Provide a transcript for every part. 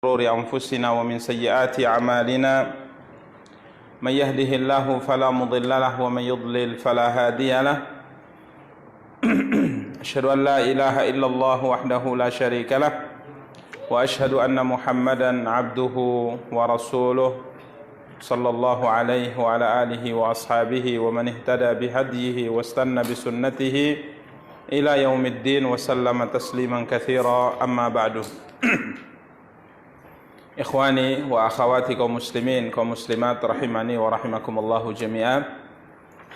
شرور أنفسنا ومن سيئات أعمالنا من يهده الله فلا مضل له ومن يضلل فلا هادي له أشهد أن لا إله إلا الله وحده لا شريك له وأشهد أن محمدا عبده ورسوله صلى الله عليه وعلى آله وأصحابه ومن اهتدى بهديه واستنى بسنته إلى يوم الدين وسلم تسليما كثيرا أما بعد. Ikhwani wa akhawati kaum muslimin, kaum muslimat rahimani wa rahimakumullahu jami'an.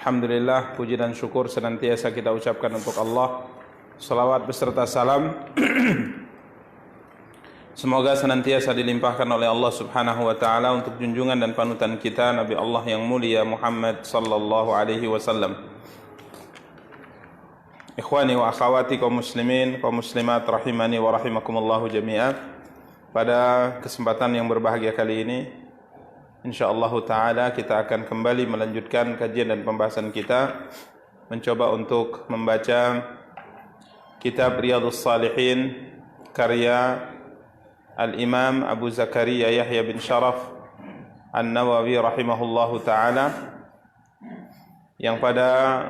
Alhamdulillah, puji dan syukur senantiasa kita ucapkan untuk Allah. Salawat beserta salam semoga senantiasa dilimpahkan oleh Allah Subhanahu wa taala untuk junjungan dan panutan kita Nabi Allah yang mulia Muhammad sallallahu alaihi wasallam. Ikhwani wa akhawati kaum muslimin, kaum muslimat rahimani wa rahimakumullahu jami'an. Pada kesempatan yang berbahagia kali ini, insyaallah taala kita akan kembali melanjutkan kajian dan pembahasan kita, mencoba untuk membaca kitab Riyadhus Shalihin karya Al-Imam Abu Zakaria Yahya bin Sharaf An-Nawawi rahimahullahu taala, yang pada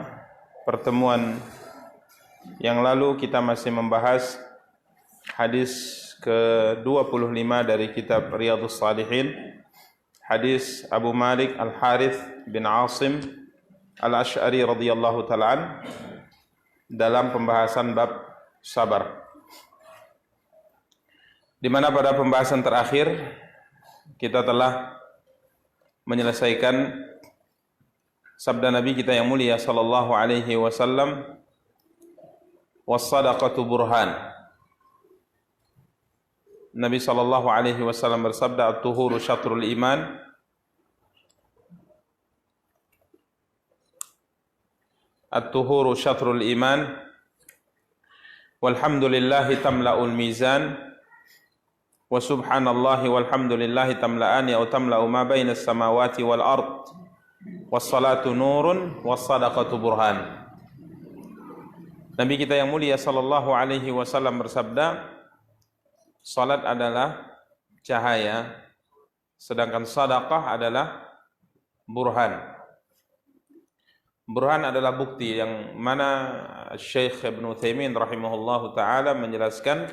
pertemuan yang lalu kita masih membahas hadis ke-25 dari kitab Riyadhus Shalihin, hadis Abu Malik Al-Harith bin Asim Al-Ash'ari radhiyallahu ta'ala dalam pembahasan bab sabar, di mana pada pembahasan terakhir kita telah menyelesaikan sabda Nabi kita yang mulia sallallahu alaihi wasallam, was-sadaqatu burhan. Nabi sallallahu alaihi wasallam bersabda, at-tuhuru syatrul iman, at-tuhuru syatrul iman, walhamdulillahi tamla'ul mizan, wa subhanallahi walhamdulillahi tamla'ani atau tamla'u ma bainas samawati wal ard, was-salatu nurun, was-sadaqatu burhan. Nabi kita yang mulia sallallahu alaihi wasallam bersabda, salat adalah cahaya, sedangkan sedekah adalah burhan. Burhan adalah bukti, yang mana Syekh Ibnu Utsaimin rahimahullahu taala menjelaskan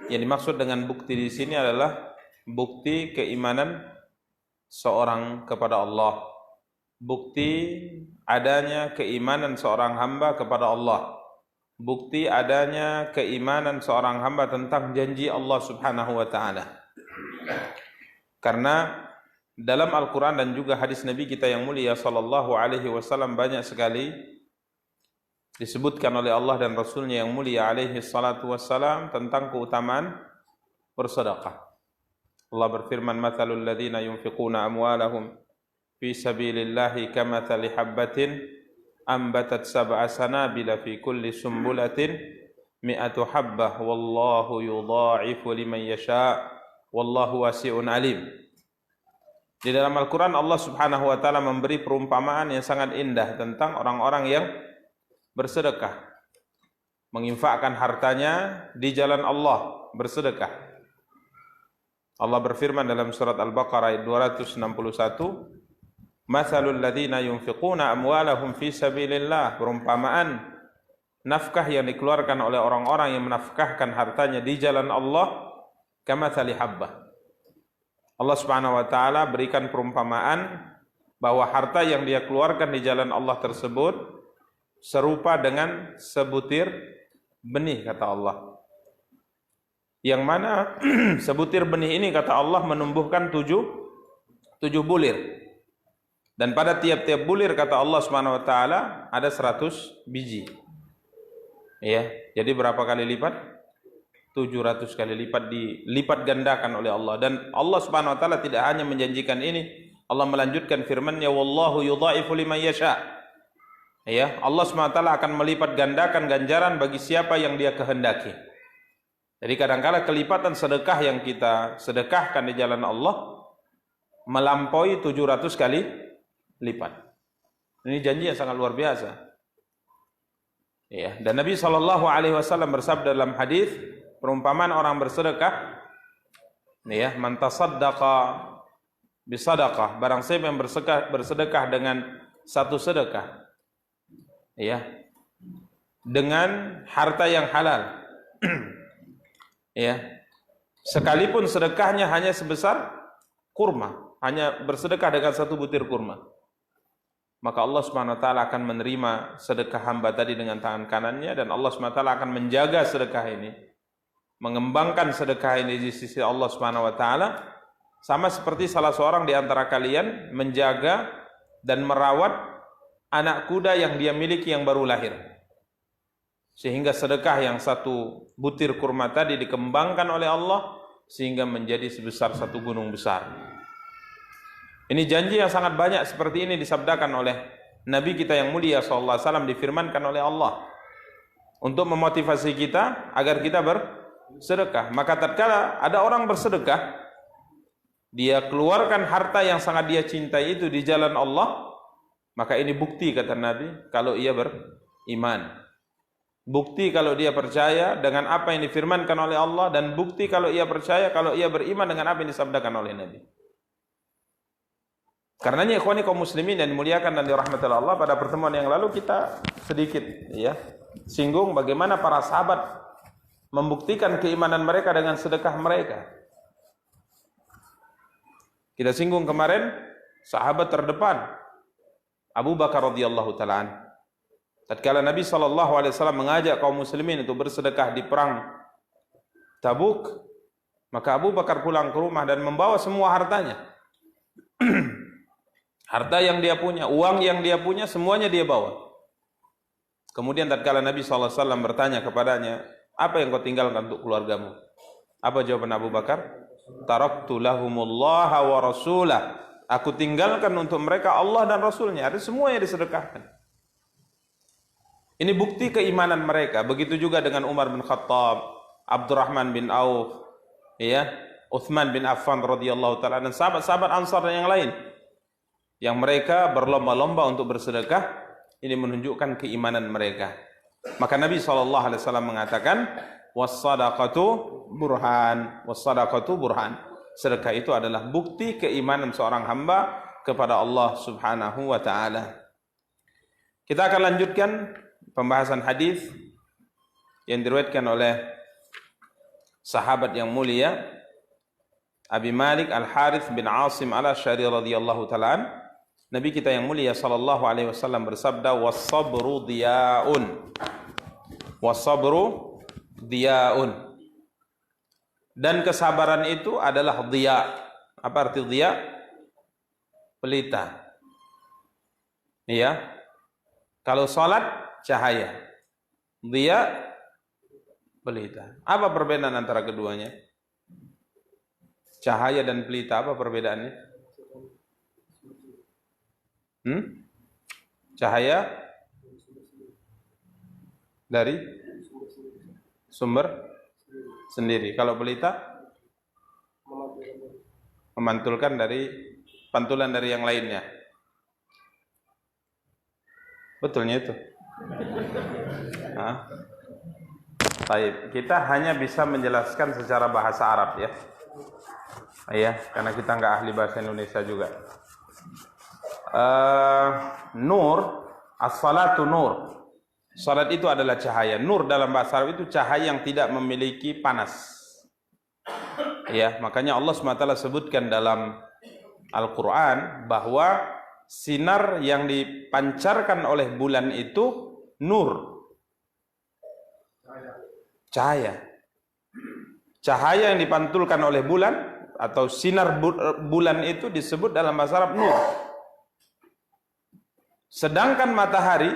yang dimaksud dengan bukti di sini adalah bukti keimanan seorang kepada Allah, bukti adanya keimanan seorang hamba kepada Allah, bukti adanya keimanan seorang hamba tentang janji Allah Subhanahu wa taala. Karena dalam Al-Qur'an dan juga hadis Nabi kita yang mulia sallallahu alaihi wasallam banyak sekali disebutkan oleh Allah dan Rasulnya yang mulia alaihi salatu wassalam tentang keutamaan bersedekah. Allah berfirman, mathalul ladzina yunfiquna amwalahum fi sabilillahi kamathali habbatin ambatat sab'a sanabila fi kulli sumbulatin mi'atu habbah wallahu yudha'ifu liman yasha' wallahu wasi'un alim. Di dalam Al-Quran Allah Subhanahu wa taala memberi perumpamaan yang sangat indah tentang orang-orang yang bersedekah, menginfakkan hartanya di jalan Allah, bersedekah. Allah berfirman dalam surat Al-Baqarah ayat 261, mathalul ladzina yunfiquna amwalahum fi sabilillah, perumpamaan nafkah yang dikeluarkan oleh orang-orang yang menafkahkan hartanya di jalan Allah, kamathali habbah. Allah Subhanahu wa taala berikan perumpamaan bahwa harta yang dia keluarkan di jalan Allah tersebut serupa dengan sebutir benih, kata Allah. Yang mana sebutir benih ini, kata Allah, menumbuhkan tujuh bulir. Dan pada tiap-tiap bulir, kata Allah Subhanahu wa taala, ada 100 biji. Ya, jadi berapa kali lipat? 700 kali lipat, dilipat gandakan oleh Allah. Dan Allah Subhanahu wa taala tidak hanya menjanjikan ini, Allah melanjutkan firman-Nya, wallahu yudha'ifu liman yasha'. Ya, Allah Subhanahu wa taala akan melipat gandakan ganjaran bagi siapa yang Dia kehendaki. Jadi kadang-kala kelipatan sedekah yang kita sedekahkan di jalan Allah melampaui 700 kali lipat. Ini janji yang sangat luar biasa. Ya, dan Nabi sallallahu alaihi wasallam bersabda dalam hadis, perumpamaan orang bersedekah Ya, man tasaddaqa bisadaqah, barang siapa yang bersedekah dengan satu sedekah, ya, dengan harta yang halal, ya, sekalipun sedekahnya hanya sebesar kurma, hanya bersedekah dengan satu butir kurma, maka Allah Subhanahu wa taala akan menerima sedekah hamba tadi dengan tangan kanannya, dan Allah Subhanahu wa taala akan menjaga sedekah ini, mengembangkan sedekah ini di sisi Allah Subhanahu wa taala, sama seperti salah seorang di antara kalian menjaga dan merawat anak kuda yang dia miliki yang baru lahir, sehingga sedekah yang satu butir kurma tadi dikembangkan oleh Allah sehingga menjadi sebesar satu gunung besar. Ini janji yang sangat banyak seperti ini disabdakan oleh Nabi kita yang mulia sallallahu alaihi wasallam, difirmankan oleh Allah untuk memotivasi kita agar kita bersedekah. Maka tatkala ada orang bersedekah, dia keluarkan harta yang sangat dia cintai itu di jalan Allah, maka ini bukti, kata Nabi, kalau ia beriman. Bukti kalau dia percaya dengan apa yang difirmankan oleh Allah, dan bukti kalau ia percaya, kalau ia beriman dengan apa yang disabdakan oleh Nabi. Karenanya ikhwani kaum muslimin yang dimuliakan dan dirahmati Allah, pada pertemuan yang lalu kita sedikit singgung bagaimana para sahabat membuktikan keimanan mereka dengan sedekah mereka. Kita singgung kemarin sahabat terdepan Abu Bakar radhiyallahu taala. Tatkala Nabi SAW mengajak kaum muslimin untuk bersedekah di perang Tabuk, maka Abu Bakar pulang ke rumah dan membawa semua hartanya. Harta yang dia punya, uang yang dia punya, semuanya dia bawa. Kemudian tatkala Nabi SAW bertanya kepadanya, apa yang kau tinggalkan untuk keluargamu? Apa jawaban Abu Bakar? Taraktu lahumullaha wa rasulah. Aku tinggalkan untuk mereka Allah dan Rasulnya. Ada semua yang disedekahkan. Ini bukti keimanan mereka. Begitu juga dengan Umar bin Khattab, Abdurrahman bin Auf, Uthman bin Affan radhiyallahu taala, dan sahabat-sahabat Ansar dan yang lain, yang mereka berlomba-lomba untuk bersedekah. Ini menunjukkan keimanan mereka. Maka Nabi SAW mengatakan, wassadaqatu burhan, wassadaqatu burhan. Sedekah itu adalah bukti keimanan seorang hamba kepada Allah Subhanahu wa taala. Kita akan lanjutkan pembahasan hadis yang diriwayatkan oleh sahabat yang mulia Abi Malik Al-Harith bin Asim Al-Asy'ari radhiyallahu taala. Nabi kita yang mulia sallallahu alaihi wasallam bersabda, was-sabru diyaun. Was-sabru diyaun. Dan kesabaran itu adalah diya. Apa arti diya? Pelita. Iya. Kalau salat cahaya. Diya pelita. Apa perbedaan antara keduanya? Cahaya dan pelita, apa perbedaannya? Cahaya dari sumber sendiri. Kalau pelita memantulkan dari pantulan dari yang lainnya. Betulnya itu. Baik, kita hanya bisa menjelaskan secara bahasa Arab ya. Iya, karena kita nggak ahli bahasa Indonesia juga. Nur, as-salatu nur. Salat itu adalah cahaya. Nur dalam bahasa Arab itu cahaya yang tidak memiliki panas. Ya, makanya Allah SWT sebutkan dalam Al-Quran bahwa sinar yang dipancarkan oleh bulan itu nur. Cahaya. Cahaya yang dipantulkan oleh bulan atau sinar bulan itu disebut dalam bahasa Arab nur. Sedangkan matahari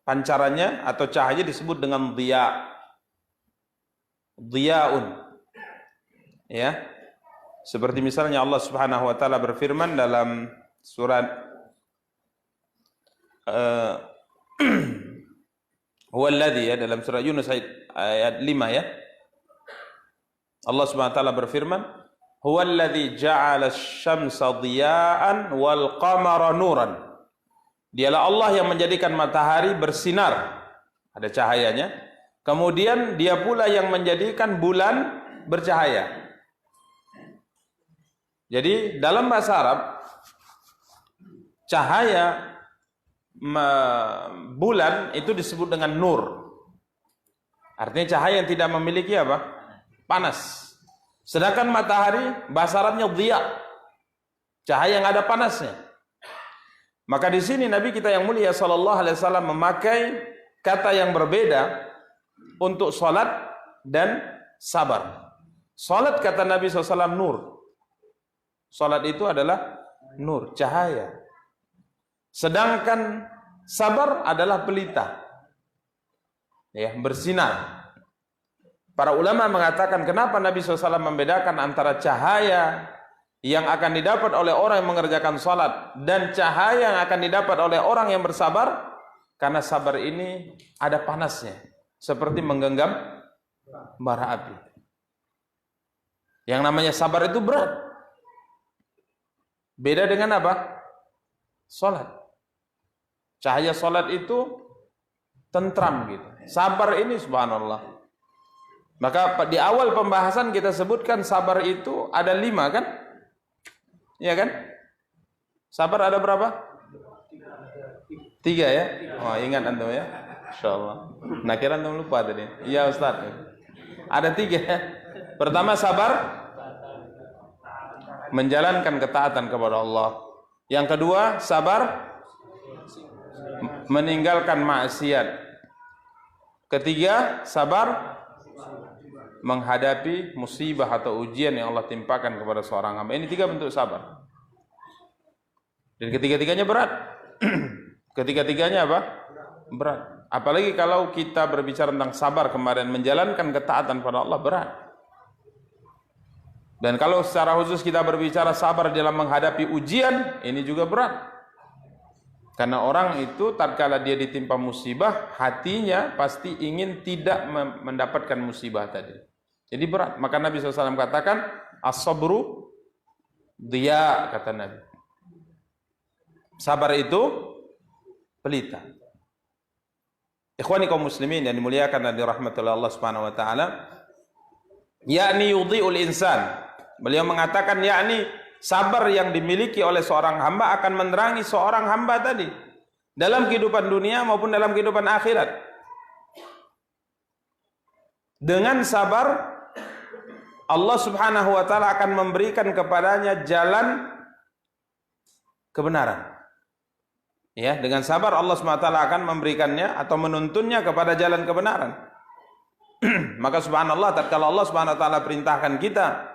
pancarannya atau cahaya disebut dengan diya. Diyaun. Ya. Seperti misalnya Allah Subhanahu wa taala berfirman dalam surat Huwallazi, ya, dalam surah Yunus ayat 5 ya. Allah Subhanahu wa taala berfirman, Huwallazi ja'ala asy-syamsa diya'an wal qamara nuran. Dialah Allah yang menjadikan matahari bersinar, ada cahayanya. Kemudian dia pula yang menjadikan bulan bercahaya. Jadi dalam bahasa Arab cahaya bulan itu disebut dengan nur. Artinya cahaya yang tidak memiliki apa? Panas. Sedangkan matahari bahasa Arabnya dhiya, cahaya yang ada panasnya. Maka di sini Nabi kita yang mulia sallallahu alaihi wasallam memakai kata yang berbeda untuk salat dan sabar. Salat kata Nabi SAW nur. Salat itu adalah nur, cahaya. Sedangkan sabar adalah pelita, ya, bersinar. Para ulama mengatakan kenapa Nabi SAW membedakan antara cahaya yang akan didapat oleh orang yang mengerjakan salat dan cahaya yang akan didapat oleh orang yang bersabar. Karena sabar ini ada panasnya, seperti menggenggam bara api. Yang namanya sabar itu berat. Beda dengan apa? Salat. Cahaya salat itu tentram gitu. Sabar ini subhanallah. Maka di awal pembahasan kita sebutkan sabar itu ada 5 kan? Iya kan? Sabar ada berapa? 3 ya? Oh, ingat antum ya? Insyaallah. Nah, kira antum lupa tadi. Iya Ustaz. Ada 3 ya. Pertama sabar menjalankan ketaatan kepada Allah. Yang kedua sabar meninggalkan maksiat. Ketiga sabar menghadapi musibah atau ujian yang Allah timpakan kepada seorang hamba. Ini 3 bentuk sabar. Dan ketiga-tiganya berat. Ketiga-tiganya apa? Berat. Apalagi kalau kita berbicara tentang sabar kemarin, menjalankan ketaatan pada Allah berat. Dan kalau secara khusus kita berbicara sabar dalam menghadapi ujian, ini juga berat. Karena orang itu tatkala dia ditimpa musibah, hatinya pasti ingin tidak mendapatkan musibah tadi. Jadi berat. Maka Nabi SAW katakan, as-sabru dhiya, kata Nabi. Sabar itu pelita. Ikhwani kaum muslimin yang dimuliakan dan dirahmati oleh Allah Subhanahu wa taala, yakni yudhi'ul insan. Beliau mengatakan yakni sabar yang dimiliki oleh seorang hamba akan menerangi seorang hamba tadi dalam kehidupan dunia maupun dalam kehidupan akhirat. Dengan sabar Allah Subhanahu wa taala akan memberikan kepadanya jalan kebenaran. Ya, dengan sabar Allah Subhanahu wa taala akan memberikannya atau menuntunnya kepada jalan kebenaran. Maka subhanallah, tatkala Allah Subhanahu wa taala perintahkan kita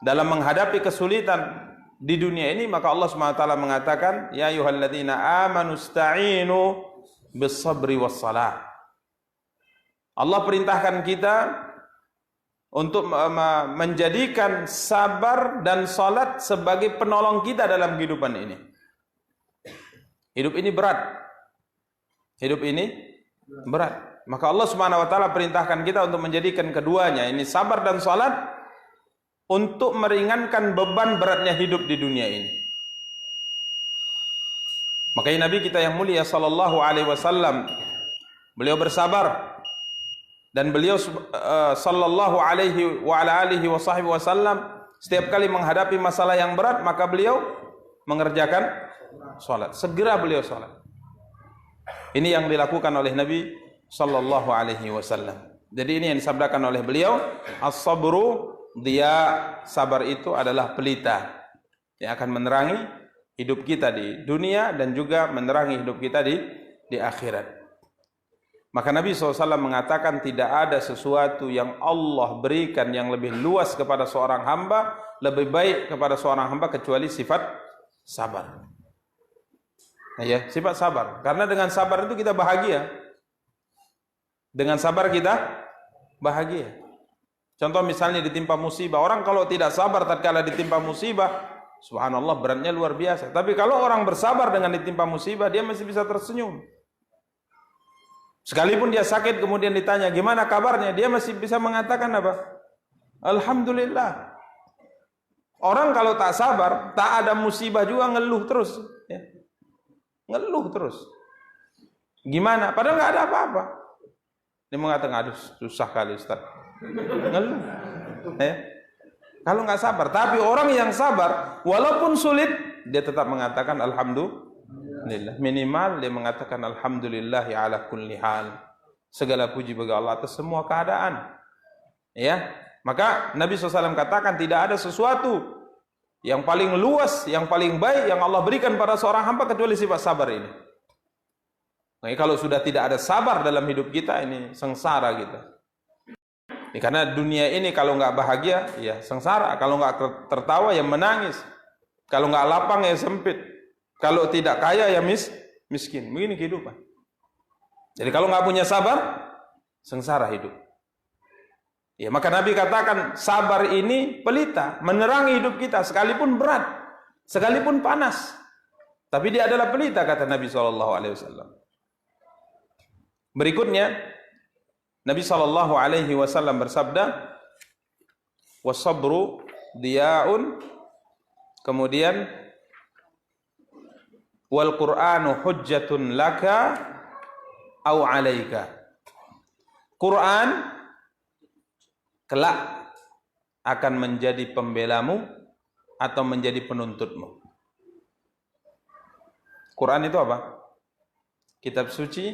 dalam menghadapi kesulitan di dunia ini, maka Allah Subhanahu wa taala mengatakan, ya ayyuhalladzina amanu ista'inu bis-sabri was-salah. Allah perintahkan kita untuk menjadikan sabar dan salat sebagai penolong kita dalam kehidupan ini. Hidup ini berat. Hidup ini berat. Maka Allah Subhanahu wa taala perintahkan kita untuk menjadikan keduanya, ini sabar dan salat, untuk meringankan beban beratnya hidup di dunia ini. Makanya Nabi kita yang mulia sallallahu alaihi wasallam, beliau bersabar dan beliau sallallahu alaihi wa ala alihi wasallam setiap kali menghadapi masalah yang berat maka beliau mengerjakan salat. Segera beliau salat. Ini yang dilakukan oleh Nabi sallallahu alaihi wasallam. Jadi ini yang disabdakan oleh beliau, as-sabru dia, sabar itu adalah pelita yang akan menerangi hidup kita di dunia dan juga menerangi hidup kita di akhirat. Maka Nabi SAW mengatakan tidak ada sesuatu yang Allah berikan yang lebih luas kepada seorang hamba, lebih baik kepada seorang hamba kecuali sifat sabar. Nah, ya, sifat sabar. Karena dengan sabar itu kita bahagia. Dengan sabar kita bahagia. Contoh misalnya ditimpa musibah, orang kalau tidak sabar tatkala ditimpa musibah, subhanallah beratnya luar biasa. Tapi kalau orang bersabar dengan ditimpa musibah, dia masih bisa tersenyum. Sekalipun dia sakit kemudian ditanya gimana kabarnya, dia masih bisa mengatakan apa? Alhamdulillah. Orang kalau tak sabar, tak ada musibah juga ngeluh terus, ya. Ngeluh terus. Gimana? Padahal nggak ada apa-apa. Dia mengatakan, aduh susah kali Ustaz. Ngeluh. Ya. kalau nggak sabar. Tapi orang yang sabar, walaupun sulit, dia tetap mengatakan alhamdulillah. Minimal dia mengatakan alhamdulillah ala kulli hal. Segala puji bagi Allah atas semua keadaan. Ya, maka Nabi SAW katakan tidak ada sesuatu yang paling luas, yang paling baik yang Allah berikan pada seorang hamba kecuali sifat sabar ini. Nah, kalau sudah tidak ada sabar dalam hidup kita, ini sengsara kita. Karena dunia ini kalau nggak bahagia, ya sengsara. Kalau nggak tertawa, ya menangis. Kalau nggak lapang, ya sempit. Kalau tidak kaya, ya miskin. Begini kehidupan. Jadi kalau nggak punya sabar, sengsara hidup. Ya, maka Nabi katakan sabar ini pelita, menerangi hidup kita, sekalipun berat, sekalipun panas. Tapi dia adalah pelita, kata Nabi SAW. Berikutnya, Nabi SAW bersabda, wasabru diyaun, kemudian wal Qur'anu hujjatun laka au alaika. Quran kelak akan menjadi pembelamu atau menjadi penuntutmu. Quran itu apa? Kitab suci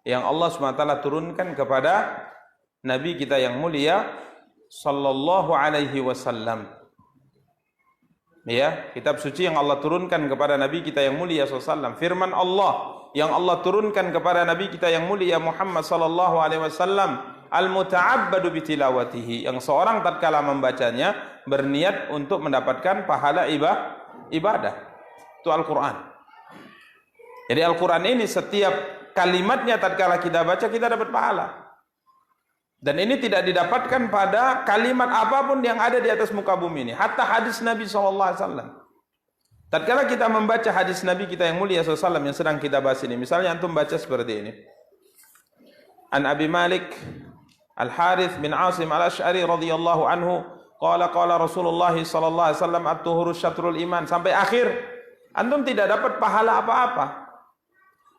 yang Allah SWT turunkan kepada Nabi kita yang mulia sallallahu alaihi wasallam. Ya, kitab suci yang Allah turunkan kepada Nabi kita yang mulia SAW. Firman Allah yang Allah turunkan kepada Nabi kita yang mulia Muhammad sallallahu alaihi wasallam, al-muta'abbadu bitilawatihi, yang seorang tatkala membacanya berniat untuk mendapatkan pahala ibadah. Itu Al-Quran. Jadi Al-Quran ini setiap kalimatnya tatkala kita baca kita dapat pahala. Dan ini tidak didapatkan pada kalimat apapun yang ada di atas muka bumi ini. Hatta hadis Nabi SAW. Tatkala kita membaca hadis Nabi kita yang mulia SAW yang sedang kita bahas ini, misalnya antum baca seperti ini. An Abi Malik Al-Harith bin Asim Al-Ash'ari radhiyallahu anhu qala qala Rasulullah sallallahu alaihi wasallam at-tuhuru syatrul iman, sampai akhir. Antum tidak dapat pahala apa-apa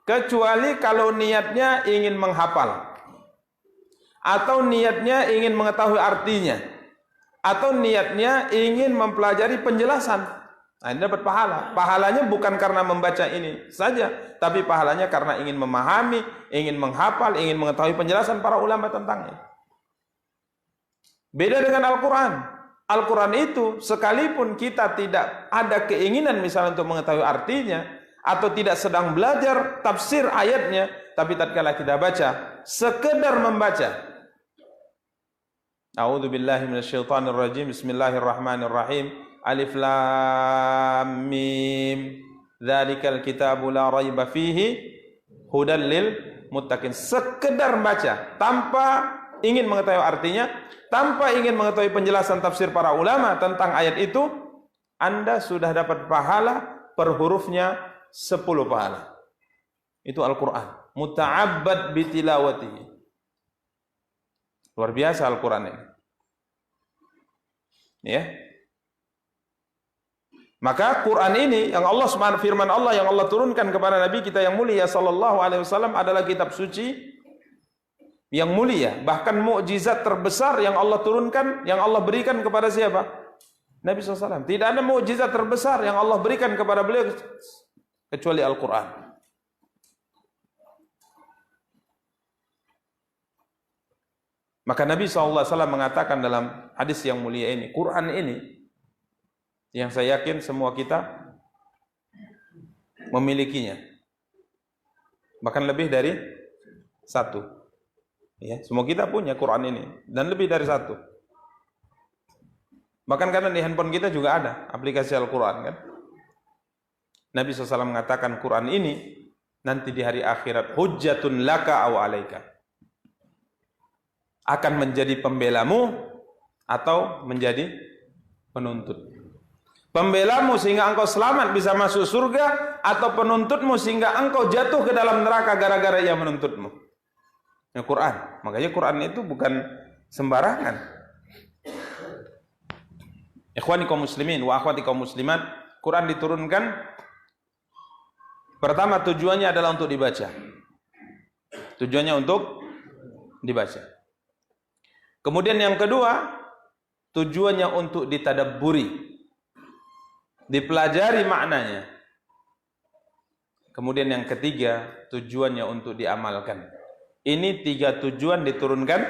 kecuali kalau niatnya ingin menghafal, atau niatnya ingin mengetahui artinya, atau niatnya ingin mempelajari penjelasan. Nah, ini dapat pahala. Pahalanya bukan karena membaca ini saja, tapi pahalanya karena ingin memahami, ingin menghafal, ingin mengetahui penjelasan para ulama tentangnya. Beda dengan Al-Quran. Al-Quran itu sekalipun kita tidak ada keinginan misalnya untuk mengetahui artinya, atau tidak sedang belajar tafsir ayatnya, tapi tatkala kita baca, sekedar membaca. A'udzubillahi minasyaitonirrajim. Bismillahirrahmanirrahim. Alif lam mim. Dzalikal kitabu la raiba fihi hudal lil muttaqin. Sekedar baca tanpa ingin mengetahui artinya, tanpa ingin mengetahui penjelasan tafsir para ulama tentang ayat itu, Anda sudah dapat pahala per hurufnya 10 pahala. Itu Al-Quran. Muta'abbad bitilawatihi. Luar biasa Al-Quran ini. Ya. Maka Quran ini yang Allah Subhanahu, firman Allah yang Allah turunkan kepada Nabi kita yang mulia sallallahu alaihi wasallam adalah kitab suci yang mulia, bahkan mukjizat terbesar yang Allah turunkan, yang Allah berikan kepada siapa? Nabi SAW. Tidak ada mukjizat terbesar yang Allah berikan kepada beliau kecuali Al-Quran. Maka Nabi SAW mengatakan dalam hadis yang mulia ini, Quran ini yang saya yakin semua kita memilikinya, bahkan lebih dari satu. Ya, semua kita punya Quran ini dan lebih dari satu. Bahkan karena di handphone kita juga ada aplikasi Al-Quran kan. Nabi SAW mengatakan Quran ini nanti di hari akhirat hujjatun laka aw alaika, akan menjadi pembelamu atau menjadi penuntut. Pembelamu sehingga engkau selamat bisa masuk surga, atau penuntutmu sehingga engkau jatuh ke dalam neraka gara-gara ia menuntutmu. Ini Quran. Makanya Quran itu bukan sembarangan. Ikhwani kaum muslimin wa akhwati kaum muslimat, Quran diturunkan pertama tujuannya adalah untuk dibaca. Tujuannya untuk dibaca. Kemudian yang kedua, tujuannya untuk ditadabburi, dipelajari maknanya. Kemudian yang ketiga, tujuannya untuk diamalkan. Ini 3 tujuan diturunkan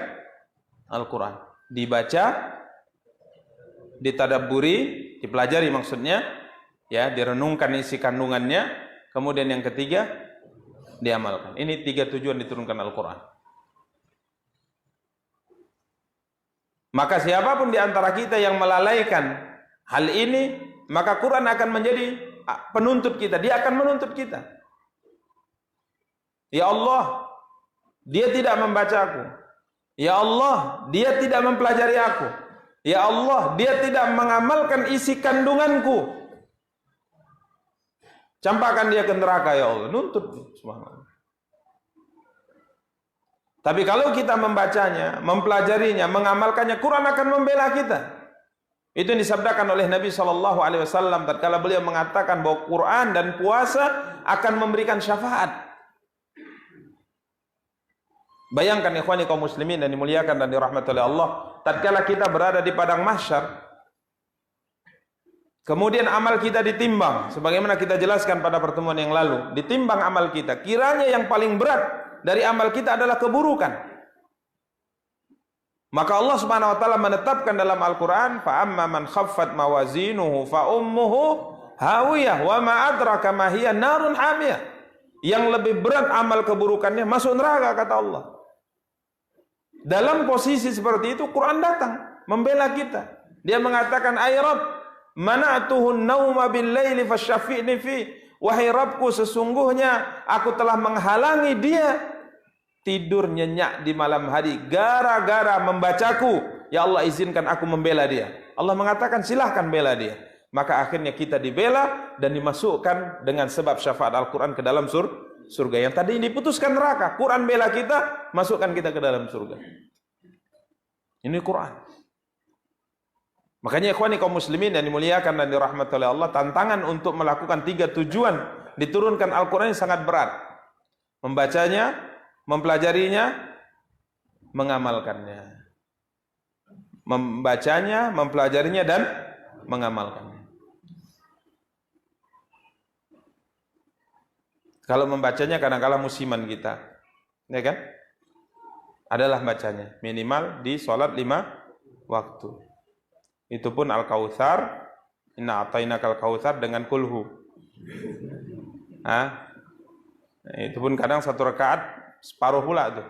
Al-Quran. Dibaca, ditadabburi, dipelajari maksudnya, ya, direnungkan isi kandungannya. Kemudian yang ketiga, diamalkan. Ini 3 tujuan diturunkan Al-Quran. Maka siapapun di antara kita yang melalaikan hal ini, maka Quran akan menjadi penuntut kita. Dia akan menuntut kita. Ya Allah, dia tidak membacaku. Ya Allah, dia tidak mempelajari aku. Ya Allah, dia tidak mengamalkan isi kandunganku. Campakkan dia ke neraka, ya Allah. Nuntut. Subhanallah. Tapi kalau kita membacanya, mempelajarinya, mengamalkannya, Quran akan membela kita. Itu yang disabdakan oleh Nabi SAW tatkala beliau mengatakan bahwa Quran dan puasa akan memberikan syafaat. Bayangkan ikhwani kaum muslimin dan dimuliakan dan dirahmati oleh Allah, tatkala kita berada di padang mahsyar, kemudian amal kita ditimbang, sebagaimana kita jelaskan pada pertemuan yang lalu, ditimbang amal kita. Kiranya yang paling berat dari amal kita adalah keburukan. Maka Allah Subhanahu wa taala menetapkan dalam Al-Qur'an, fa amma man khaffat mawazinuhu fa ummuhu hawiyah wa ma adraka ma hiya narun hamiyah. Yang lebih berat amal keburukannya masuk neraka, kata Allah. Dalam posisi seperti itu Quran datang membela kita. Dia mengatakan, ay Rabb, mana'tuhun nauma bil laili fasyafi'ni fi. Wahai Rabbku, sesungguhnya aku telah menghalangi dia tidur nyenyak di malam hari gara-gara membacaku. Ya Allah, izinkan aku membela dia. Allah mengatakan silahkan bela dia. Maka akhirnya kita dibela dan dimasukkan dengan sebab syafaat Al-Quran ke dalam surga. Yang tadi diputuskan neraka, Quran bela kita, masukkan kita ke dalam surga. Ini Quran. Makanya ikhwani kaum muslimin yang dimuliakan dan dirahmati oleh Allah, tantangan untuk melakukan 3 tujuan diturunkan Al-Quran ini sangat berat. Membacanya, mempelajarinya, mengamalkannya. Membacanya, mempelajarinya, dan mengamalkannya. Kalau membacanya kadang-kadang musiman kita, ya kan? Adalah bacanya minimal di sholat 5 waktu. Itu pun Al-Kautsar, inna a'tainakal kautsar dengan kulhu. Itu pun kadang 1 rakaat separuh pula tuh.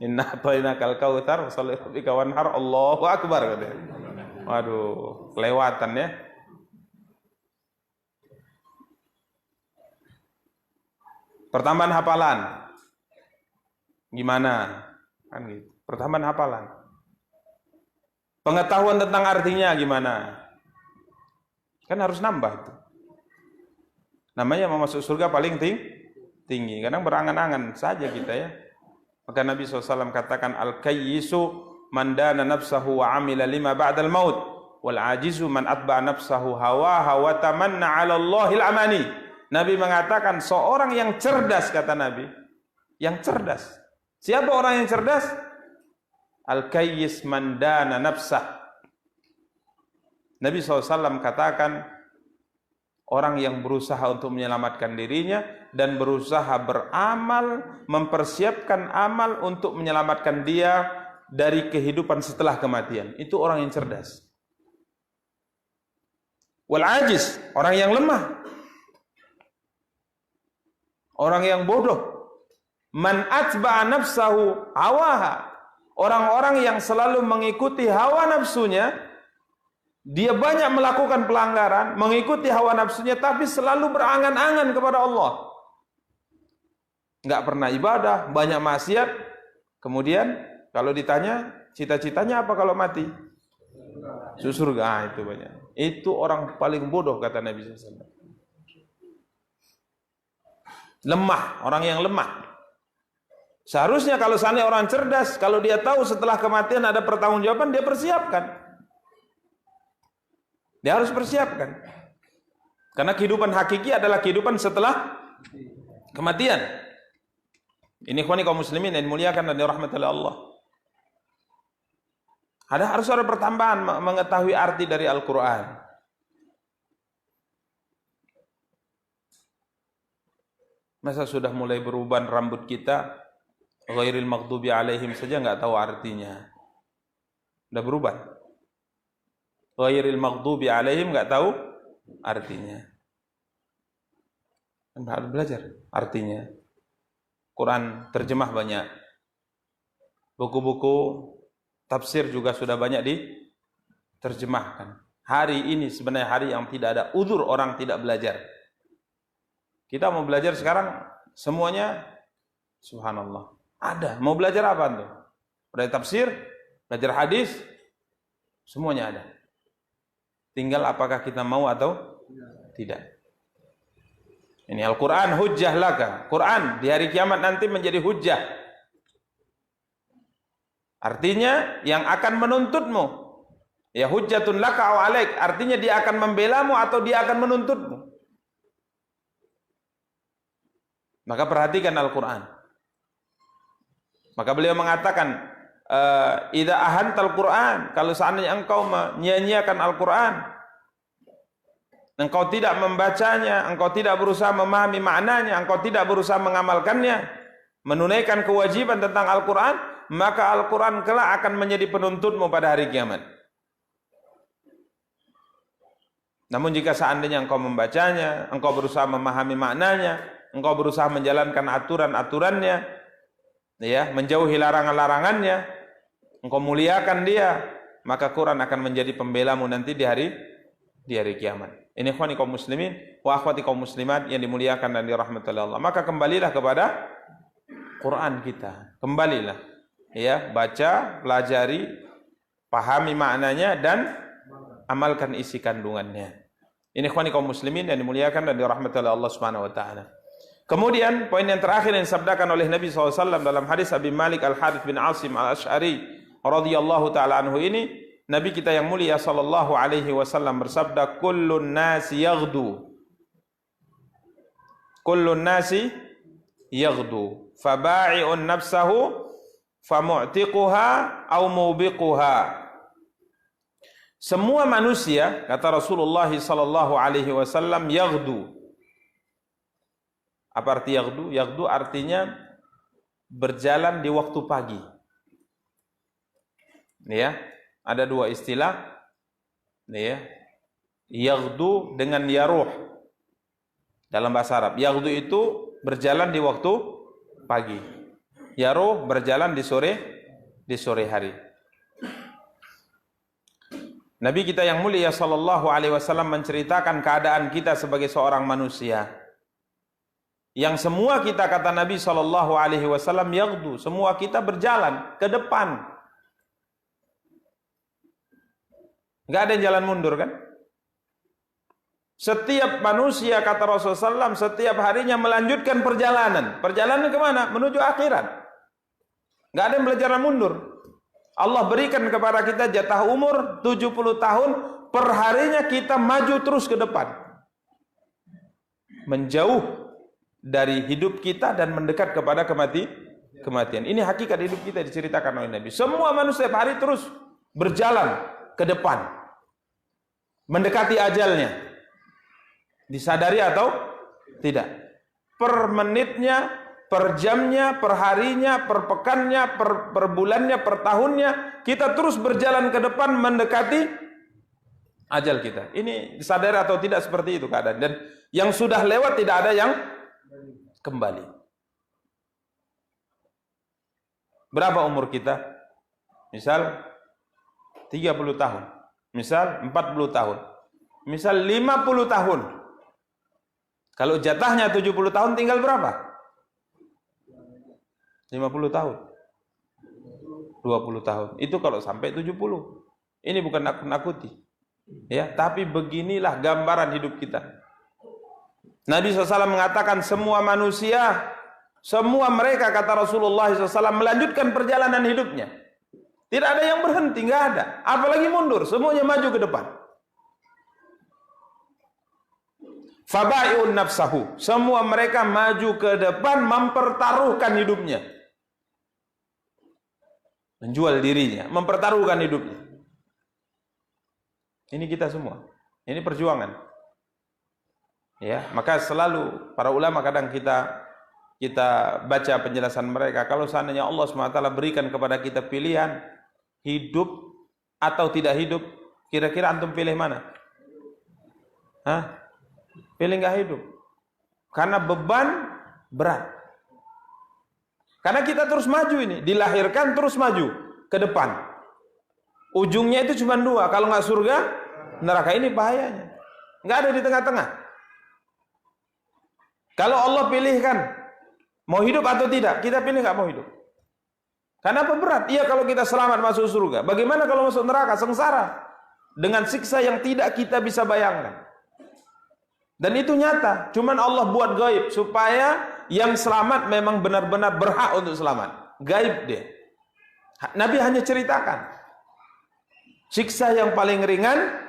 Inna a'tainakal kautsar shalli rabbika wanhar, Allahu akbar katanya. Waduh, kelewatan ya. Pertambahan hafalan. Gimana? Kan gitu. Pertambahan hafalan. Pengetahuan tentang artinya gimana? Kan harus nambah itu. Namanya mau masuk surga paling tinggi. Kadang berangan-angan saja kita ya. Maka Nabi SAW katakan, al-kayyisu man dana nafsahu wa amila lima ba'dal maut, wal ajizu man atba'a nafsahu hawaha wa tamanna 'ala Allahil amani. Nabi mengatakan seorang yang cerdas, kata Nabi, yang cerdas. Siapa orang yang cerdas? Al-kayyis man dana nafsah. Nabi SAW katakan orang yang berusaha untuk menyelamatkan dirinya dan berusaha beramal, mempersiapkan amal untuk menyelamatkan dia dari kehidupan setelah kematian. Itu orang yang cerdas. Wal ajiz, orang yang lemah, orang yang bodoh. Man atba'a nafsahu hawaha, orang-orang yang selalu mengikuti hawa nafsunya. Dia banyak melakukan pelanggaran, mengikuti hawa nafsunya, tapi selalu berangan-angan kepada Allah. Enggak pernah ibadah, banyak maksiat. Kemudian kalau ditanya, cita-citanya apa kalau mati? Surga. Itu banyak. Itu orang paling bodoh, kata Nabi SAW. Lemah, orang yang lemah. Seharusnya kalau seandainya orang cerdas, kalau dia tahu setelah kematian ada pertanggungjawaban, dia persiapkan. Dia harus persiapkan. Karena kehidupan hakiki adalah kehidupan setelah kematian. Ini ikhwani kaum muslimin yang dimuliakan dan dirahmati oleh Allah. Harus ada pertambahan mengetahui arti dari Al-Quran. Masa sudah mulai beruban rambut kita, ghairil maghdubi alaihim saja nggak tahu artinya. Udah beruban. Ghairil maghdubi alaihim nggak tahu artinya. Harus belajar artinya. Quran terjemah banyak. Buku-buku tafsir juga sudah banyak diterjemahkan. Hari ini sebenarnya hari yang tidak ada uzur orang tidak belajar. Kita mau belajar sekarang semuanya subhanallah. Ada. Mau belajar apa tuh? Belajar tafsir, belajar hadis, semuanya ada. Tinggal apakah kita mau atau tidak. Ini Al-Quran hujjah laka. Quran di hari kiamat nanti menjadi hujjah. Artinya yang akan menuntutmu. Ya hujjatun laka aw alaik. Artinya dia akan membelamu atau dia akan menuntutmu. Maka perhatikan Al-Quran. Maka beliau mengatakan, idza ahantal Quran, kalau seandainya engkau menyia-nyiakan Al-Quran, engkau tidak membacanya, engkau tidak berusaha memahami maknanya, engkau tidak berusaha mengamalkannya, menunaikan kewajiban tentang Al-Quran, maka Al-Quran kelak akan menjadi penuntutmu pada hari kiamat. Namun jika seandainya engkau membacanya, engkau berusaha memahami maknanya, engkau berusaha menjalankan aturan-aturannya, ya, menjauhi larangan-larangannya, engkau muliakan dia, maka Quran akan menjadi pembelamu nanti di hari kiamat. Ini ikhwani kaum muslimin wa akhwati kaum muslimat yang dimuliakan dan dirahmati Allah. Maka kembalilah kepada Quran kita. Kembalilah, ya, baca, pelajari, pahami maknanya dan amalkan isi kandungannya. Ini ikhwani kaum muslimin yang dimuliakan dan dirahmati Allah Subhanahu wa taala. Kemudian poin yang terakhir yang disabdakan oleh Nabi SAW dalam hadis Abi Malik Al-Harith bin Asim Al-Ash'ari radhiyallahu taala anhu ini, Nabi kita yang mulia sallallahu alaihi wasallam bersabda, kullun nasi yaghdu, kullun nasi yaghdu, faba'i'un nafsahu famu'tiquha aw mubiquha. Semua manusia, kata Rasulullah sallallahu alaihi wasallam, yaghdu. Apa arti yaghdu? Yaghdu artinya berjalan di waktu pagi. Ya, ada dua istilah. Ya. Yaghdu dengan yaruh. Dalam bahasa Arab, yaghdu itu berjalan di waktu pagi. Yaruh berjalan di sore hari. Nabi kita yang mulia sallallahu alaihi wasallam menceritakan keadaan kita sebagai seorang manusia. Yang semua kita, kata Nabi sallallahu alaihi wasallam, yaghdu, semua kita berjalan ke depan. Enggak ada yang jalan mundur kan? Setiap manusia, kata Rasulullah SAW, setiap harinya melanjutkan perjalanan. Perjalanan kemana? Menuju akhirat. Enggak ada yang belajar mundur. Allah berikan kepada kita jatah umur 70 tahun, perharinya kita maju terus ke depan. Menjauh dari hidup kita dan mendekat kepada kematian. Ini hakikat hidup kita diceritakan oleh Nabi. Semua manusia setiap hari terus berjalan ke depan, mendekati ajalnya. Disadari atau tidak? Per menitnya, per jamnya, per harinya, per pekannya, per bulannya, per tahunnya, kita terus berjalan ke depan mendekati ajal kita. Ini disadari atau tidak seperti itu keadaan. Dan yang sudah lewat tidak ada yang kembali. Berapa umur kita? Misal 30 tahun. Misal 40 tahun. Misal 50 tahun. Kalau jatahnya 70 tahun tinggal berapa? 50 tahun. 20 tahun. Itu kalau sampai 70. Ini bukan nakut-nakuti. Ya, tapi beginilah gambaran hidup kita. Nabi SAW mengatakan semua manusia, semua mereka, kata Rasulullah SAW, melanjutkan perjalanan hidupnya. Tidak ada yang berhenti, nggak ada. Apalagi mundur, semuanya maju ke depan. Faba'i'un nafsahu. Semua mereka maju ke depan mempertaruhkan hidupnya. Menjual dirinya, mempertaruhkan hidupnya. Ini kita semua. Ini perjuangan. Ya, maka selalu para ulama kadang kita baca penjelasan mereka, kalau seandainya Allah SWT berikan kepada kita pilihan hidup atau tidak hidup, kira-kira antum pilih mana? Hah? Pilih nggak hidup. Karena beban berat. Karena kita terus maju ini, dilahirkan terus maju ke depan. Ujungnya itu cuma dua, kalau nggak surga, neraka. Ini bahayanya. Nggak ada di tengah-tengah. Kalau Allah pilihkan mau hidup atau tidak, kita pilih nggak mau hidup. Karena apa berat? Iya, kalau kita selamat masuk surga. Bagaimana kalau masuk neraka? Sengsara dengan siksa yang tidak kita bisa bayangkan. Dan itu nyata. Cuman Allah buat gaib supaya yang selamat memang benar-benar berhak untuk selamat. Gaib dia. Nabi hanya ceritakan. Siksa yang paling ringan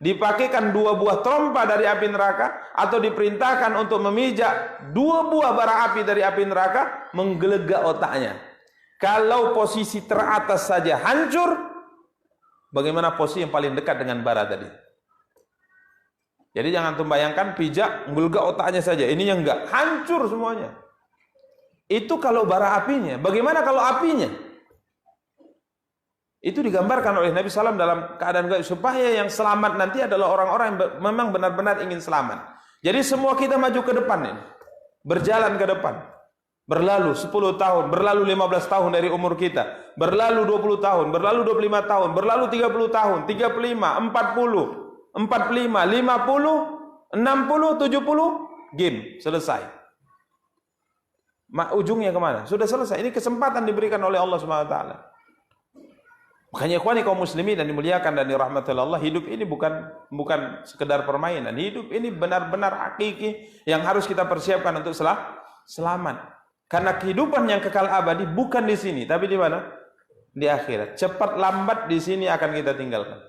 dipakaikan 2 buah trompa dari api neraka, atau diperintahkan untuk memijak 2 buah bara api dari api neraka, menggelegak otaknya. Kalau posisi teratas saja hancur, bagaimana posisi yang paling dekat dengan bara tadi? Jadi jangan membayangkan pijak, menggelegak otaknya saja. Ininya enggak, hancur semuanya. Itu kalau bara apinya. Bagaimana kalau apinya? Itu digambarkan oleh Nabi SAW dalam keadaan gaib, supaya yang selamat nanti adalah orang-orang yang memang benar-benar ingin selamat. Jadi semua kita maju ke depan ini, berjalan ke depan, berlalu 10 tahun, berlalu 15 tahun dari umur kita, berlalu 20 tahun, berlalu 25 tahun, berlalu 30 tahun, 35, 40, 45, 50, 60, 70, game selesai. Ujungnya kemana? Sudah selesai. Ini kesempatan diberikan oleh Allah SWT. Makanya ikhwani kaum muslimin dan dimuliakan dan dirahmati Allah, hidup ini bukan sekedar permainan. Hidup ini benar-benar hakiki yang harus kita persiapkan untuk selamat. Karena kehidupan yang kekal abadi bukan di sini, tapi di mana? Di akhirat. Cepat lambat di sini akan kita tinggalkan.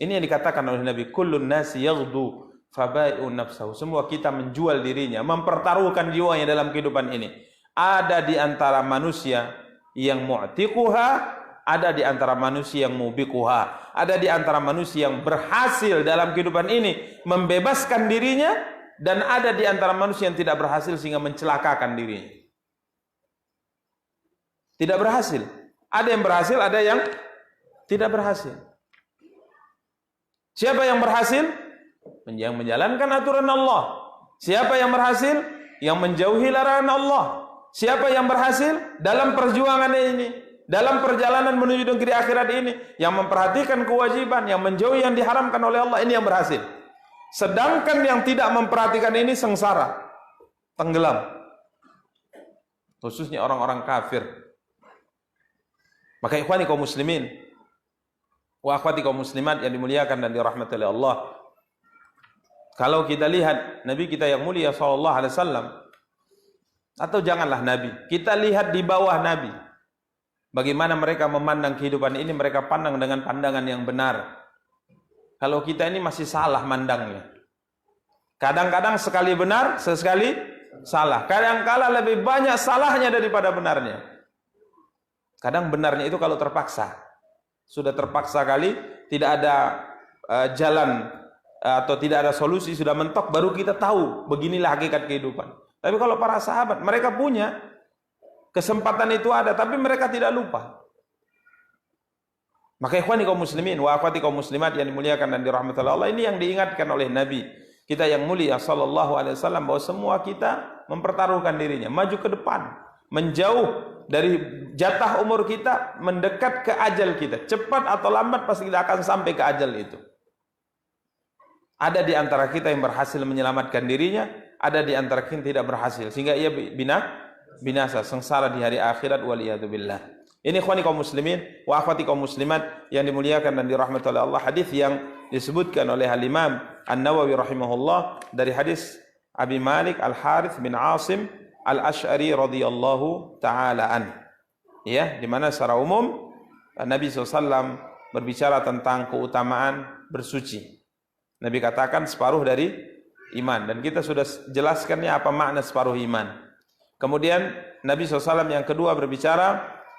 Ini yang dikatakan oleh Nabi, kullun nasi yaghdu fabai'un nafsahu. Semua kita menjual dirinya, mempertaruhkan jiwanya dalam kehidupan ini. Ada di antara manusia yang mu'tiquha, ada di antara manusia yang mubiquha, ada di antara manusia yang berhasil dalam kehidupan ini membebaskan dirinya, dan ada di antara manusia yang tidak berhasil sehingga mencelakakan dirinya. Tidak berhasil. Ada yang berhasil, ada yang tidak berhasil. Siapa yang berhasil? Yang menjalankan aturan Allah. Siapa yang berhasil? Yang menjauhi larangan Allah. Siapa yang berhasil dalam perjuangan ini, dalam perjalanan menuju negeri akhirat ini, yang memperhatikan kewajiban, yang menjauhi yang diharamkan oleh Allah, ini yang berhasil. Sedangkan yang tidak memperhatikan ini sengsara, tenggelam. Khususnya orang-orang kafir. Maka ikhwani kaum muslimin wa akhwati kaum muslimat yang dimuliakan dan dirahmati oleh Allah, kalau kita lihat Nabi kita yang mulia sallallahu alaihi wasallam, atau janganlah Nabi, kita lihat di bawah Nabi, bagaimana mereka memandang kehidupan ini. Mereka pandang dengan pandangan yang benar. Kalau kita ini masih salah mandangnya. Kadang-kadang sekali benar, sesekali salah. Kadang-kala lebih banyak salahnya daripada benarnya. Kadang benarnya itu kalau terpaksa. Sudah terpaksa kali, tidak ada jalan atau tidak ada solusi, sudah mentok, baru kita tahu beginilah hakikat kehidupan. Tapi kalau para sahabat, mereka punya kesempatan itu ada, tapi mereka tidak lupa. Maka ikhwani kaum muslimin wa akhwati kaum muslimat yang dimuliakan dan dirahmati Allah, ini yang diingatkan oleh Nabi kita yang mulia sallallahu alaihi wasallam, bahwa semua kita mempertaruhkan dirinya, maju ke depan, menjauh dari jatah umur kita, mendekat ke ajal kita. Cepat atau lambat pasti kita akan sampai ke ajal itu. Ada di antara kita yang berhasil menyelamatkan dirinya, ada di antara kita yang tidak berhasil, sehingga ia binasa, sengsara di hari akhirat, waliyadzubillah. Ini ikhwani kaum muslimin wa akhwati kaum muslimat yang dimuliakan dan dirahmati oleh Allah, hadis yang disebutkan oleh Al-Imam An-Nawawi rahimahullah dari hadis Abi Malik Al-Harith bin Asim Al-Ash'ari radhiyallahu taala an. Ya, di mana secara umum Nabi SAW berbicara tentang keutamaan bersuci. Nabi katakan separuh dari iman, dan kita sudah jelaskannya apa makna separuh iman. Kemudian Nabi SAW yang kedua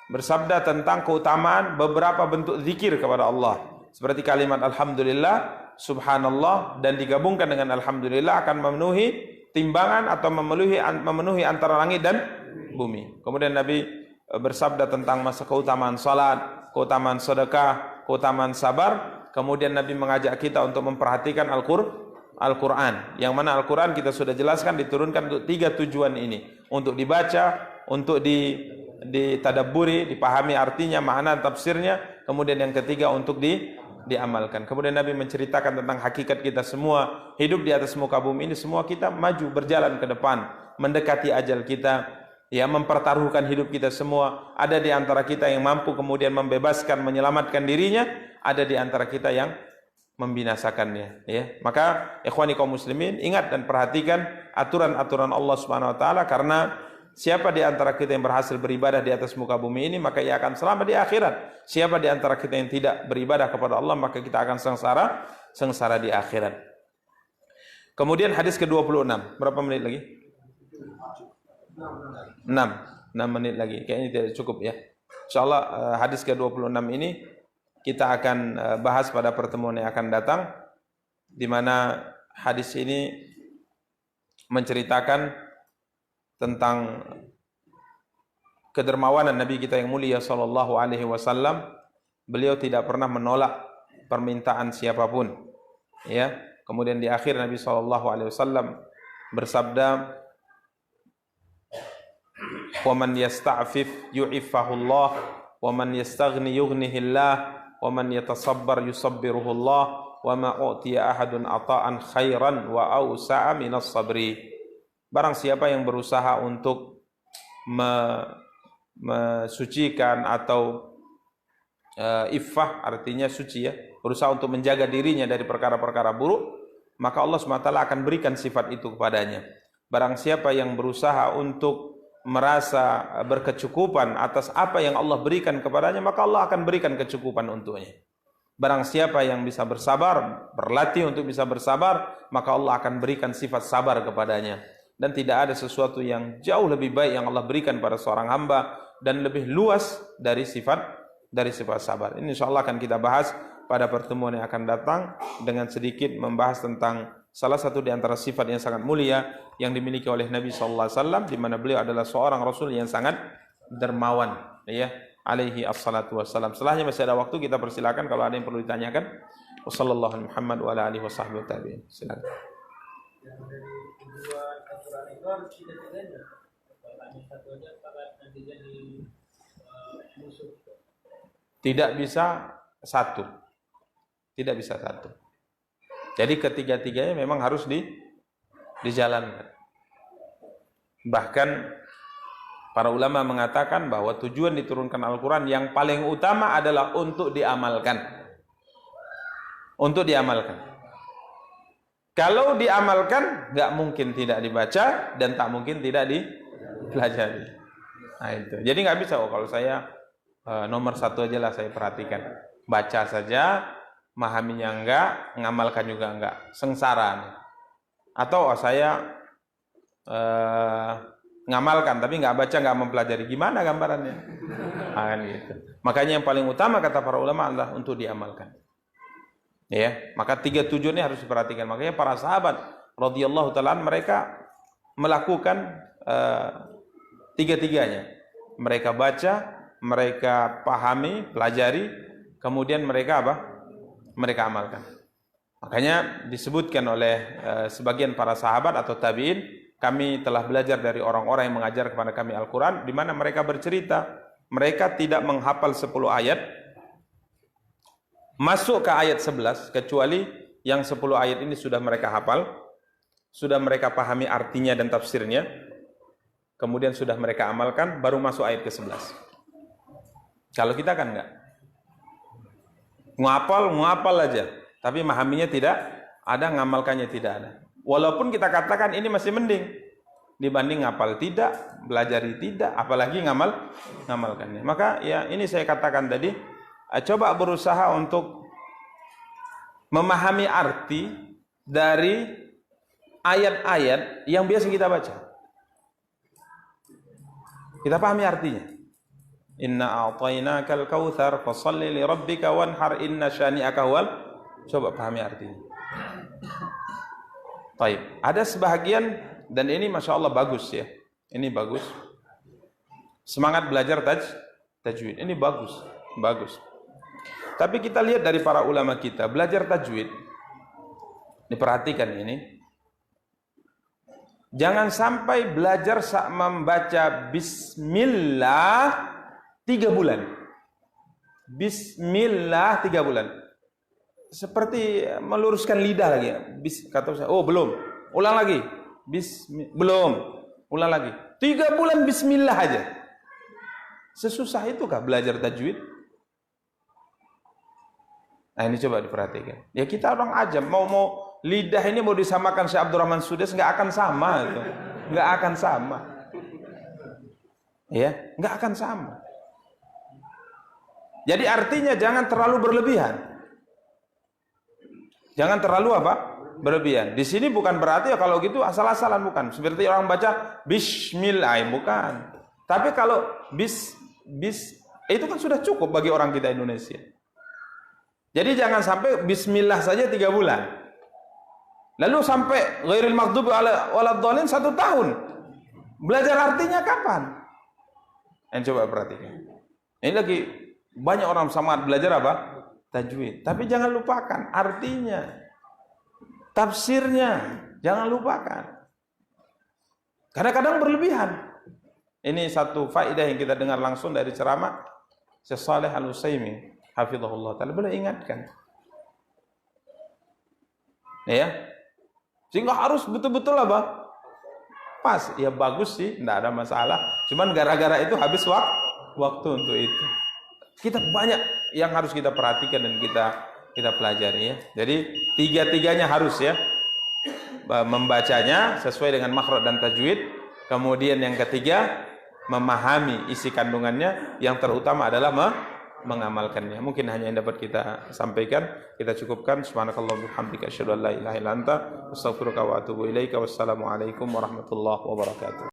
bersabda tentang keutamaan beberapa bentuk zikir kepada Allah. Seperti kalimat alhamdulillah, subhanallah dan digabungkan dengan alhamdulillah akan memenuhi timbangan atau memenuhi antara langit dan bumi. Kemudian Nabi bersabda tentang masa keutamaan salat, keutamaan sedekah, keutamaan sabar. Kemudian Nabi mengajak kita untuk memperhatikan Al-Quran. Yang mana Al-Quran kita sudah jelaskan diturunkan untuk 3 tujuan ini. Untuk dibaca, untuk ditadabburi, dipahami artinya, makna, tafsirnya. Kemudian yang ketiga untuk diamalkan. Kemudian Nabi menceritakan tentang hakikat kita semua. Hidup di atas muka bumi ini semua kita maju, berjalan ke depan. Mendekati ajal kita. Ya, mempertaruhkan hidup kita semua. Ada di antara kita yang mampu kemudian membebaskan, menyelamatkan dirinya, ada di antara kita yang membinasakannya, ya. Maka ikhwani kaum muslimin, ingat dan perhatikan aturan-aturan Allah Subhanahu wa taala, karena siapa di antara kita yang berhasil beribadah di atas muka bumi ini, maka ia akan selamat di akhirat. Siapa di antara kita yang tidak beribadah kepada Allah, maka kita akan sengsara di akhirat. Kemudian hadis ke-26. Berapa menit lagi? 6 menit lagi. Kayaknya tidak cukup ya. Insyaallah hadis ke-26 ini kita akan bahas pada pertemuan yang akan datang, di mana hadis ini menceritakan tentang kedermawanan Nabi kita yang mulia sallallahu alaihi wasallam. Beliau tidak pernah menolak permintaan siapapun, ya. Kemudian di akhir Nabi sallallahu alaihi wasallam bersabda, "Wa man yasta'fif yu'iffahu Allah, wa man yastaghni yughnihi Allah, wa man yatasabbar yusabbiruhu Allah, wa ma u'tiya ahadun ata'an khairan wa awsa'a minas sabri." Barang siapa yang berusaha untuk mensucikan atau iffah artinya suci, ya, berusaha untuk menjaga dirinya dari perkara-perkara buruk, maka Allah SWT akan berikan sifat itu kepadanya. Barang siapa yang berusaha untuk merasa berkecukupan atas apa yang Allah berikan kepadanya, maka Allah akan berikan kecukupan untuknya. Barang siapa yang bisa bersabar, berlatih untuk bisa bersabar, maka Allah akan berikan sifat sabar kepadanya. Dan tidak ada sesuatu yang jauh lebih baik yang Allah berikan pada seorang hamba dan lebih luas dari sifat sabar. Ini insyaallah akan kita bahas pada pertemuan yang akan datang, dengan sedikit membahas tentang salah satu di antara sifat yang sangat mulia yang dimiliki oleh Nabi sallallahu alaihi wasallam, di mana beliau adalah seorang rasul yang sangat dermawan, ya, alaihi assalatu wassalam. Setelahnya masih ada waktu, kita persilakan kalau ada yang perlu ditanyakan. Wassallallahu alaihi Muhammad wa ala alihi washabbihi tabi'in. Silakan. Yang dari kedua aturan itu harus tiga-tiganya. Hanya satu aja apakah nanti jadi musuh? Tidak bisa satu. Tidak bisa satu. Jadi ketiga-tiganya memang harus dijalankan. Bahkan para ulama mengatakan bahwa tujuan diturunkan Al-Quran yang paling utama adalah untuk diamalkan. Untuk diamalkan. Kalau diamalkan, nggak mungkin tidak dibaca dan tak mungkin tidak dipelajari. Nah itu. Jadi nggak bisa, kalau saya nomor satu aja lah saya perhatikan. Baca saja, memahaminya enggak, ngamalkan juga enggak, sengsara. Atau saya ngamalkan tapi enggak baca, enggak mempelajari, gimana gambarannya? Nah, gitu. Makanya yang paling utama kata para ulama adalah untuk diamalkan. Ya, maka tiga tujuannya harus diperhatikan. Makanya para sahabat radhiyallahu ta'ala mereka melakukan tiga-tiganya. Mereka baca, mereka pahami, pelajari, kemudian mereka apa? Mereka amalkan. Makanya disebutkan oleh sebagian para sahabat atau tabi'in, kami telah belajar dari orang-orang yang mengajar kepada kami Al-Quran, di mana mereka bercerita, mereka tidak menghafal 10 ayat, masuk ke ayat 11, kecuali yang 10 ayat ini sudah mereka hafal, sudah mereka pahami artinya dan tafsirnya, kemudian sudah mereka amalkan, baru masuk ayat ke-11. Kalau kita kan enggak. Ngapal aja, tapi memahaminya tidak ada, ngamalkannya tidak ada. Walaupun kita katakan ini masih mending dibanding ngapal tidak, belajari tidak, apalagi ngamalkannya. Maka ya ini saya katakan tadi, coba berusaha untuk memahami arti dari ayat-ayat yang biasa kita baca. Kita pahami artinya. Inna a'tainakal kautsar fashalli li rabbika wanhar inna syani'aka huwal. Coba pahami artinya. Baik, ada sebahagian dan ini Masya Allah bagus ya. Ini bagus. Semangat belajar tajwid. Ini bagus, bagus. Tapi kita lihat dari para ulama kita, belajar tajwid. Diperhatikan ini. Jangan sampai belajar membaca bismillah 3 bulan. Bismillah 3 bulan. Seperti meluruskan lidah lagi. Kata saya, oh belum. Ulang lagi. Belum. Ulang lagi. 3 bulan bismillah aja. Sesusah itukah belajar tajwid? Nah ini coba diperhatikan. Ya kita orang ajam, mau lidah ini mau disamakan Syekh Abdurrahman Sudais nggak akan sama itu, nggak akan sama. Ya, nggak akan sama. Jadi artinya jangan terlalu berlebihan. Jangan terlalu apa? Berlebihan. Di sini bukan berarti ya kalau gitu asal-asalan, bukan. Seperti orang baca bismillah, bukan. Tapi kalau itu kan sudah cukup bagi orang kita Indonesia. Jadi jangan sampai bismillah saja 3 bulan. Lalu sampai ghairil maghdubi waladdallin 1 tahun. Belajar artinya kapan? Coba perhatikan. Ini lagi banyak orang semangat belajar apa? Tajwid. Tapi jangan lupakan artinya. Tafsirnya jangan lupakan. Kadang-kadang berlebihan. Ini satu faedah yang kita dengar langsung dari ceramah Syekh Shalih Al-Utsaimin hafizahullah taala, boleh ingatkan. Ya. Sehingga harus betul-betul apa? Pas. Ya bagus sih, enggak ada masalah. Cuman gara-gara itu habis waktu untuk itu. Kita banyak yang harus kita perhatikan dan kita pelajari ya. Jadi 3-3-nya harus ya. Membacanya sesuai dengan makhraj dan tajwid. Kemudian yang ketiga, memahami isi kandungannya. Yang terutama adalah mengamalkannya. Mungkin hanya yang dapat kita sampaikan. Kita cukupkan. Subhanakallahumma bihamdika asyhadu an la ilaha illa anta astaghfiruka wa atubu ilaika. Wassalamualaikum warahmatullahi wabarakatuh.